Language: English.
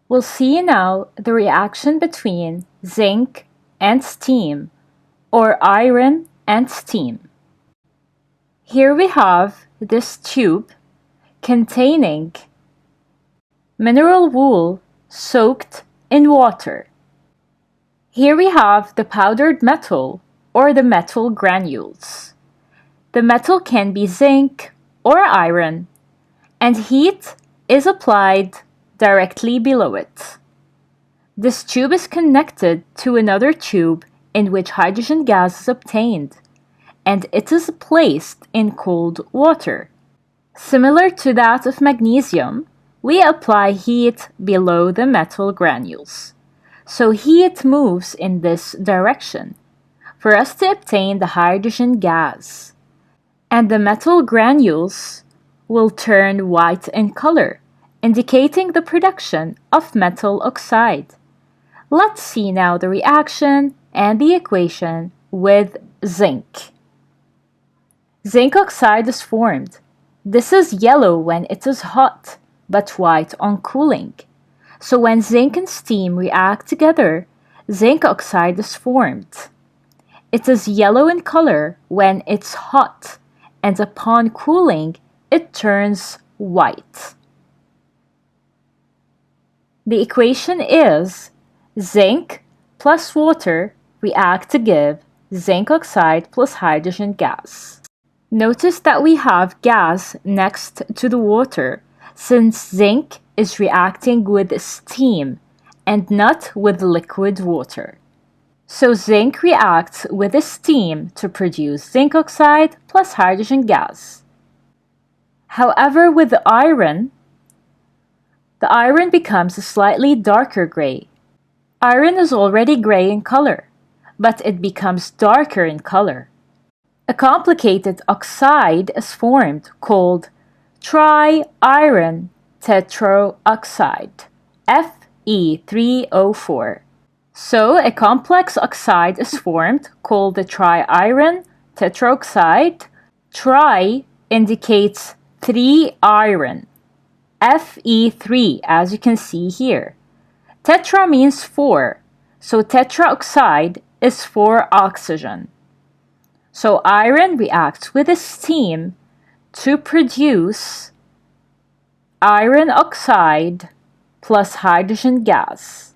We'll see now the reaction between zinc and steam, or iron and steam. Here we have this tube containing mineral wool soaked in water. Here we have the powdered metal, or the metal granules. The metal can be zinc or iron, and heat is applied directly below it. This tube is connected to another tube in which hydrogen gas is obtained, and it is placed in cold water. Similar to that of magnesium, we apply heat below the metal granules. So heat moves in this direction for us to obtain the hydrogen gas. And the metal granules will turn white in color, indicating the production of metal oxide. Let's see now the reaction and the equation with zinc. Zinc oxide is formed. This is yellow when it is hot, but white on cooling. So when zinc and steam react together, zinc oxide is formed. It is yellow in color when it's hot, and upon cooling, it turns white. The equation is zinc plus water react to give zinc oxide plus hydrogen gas. Notice that we have gas next to the water, since zinc is reacting with steam and not with liquid water. So zinc reacts with the steam to produce zinc oxide plus hydrogen gas. However, with the iron becomes a slightly darker gray. Iron is already gray in color, but it becomes darker in color. A complicated oxide is formed called tri-iron tetroxide, Fe3O4. So a complex oxide is formed called the tri-iron tetroxide. Tri indicates 3 iron, Fe3 as you can see here. Tetra means 4, so tetraoxide is 4 oxygen. So iron reacts with the steam to produce iron oxide plus hydrogen gas.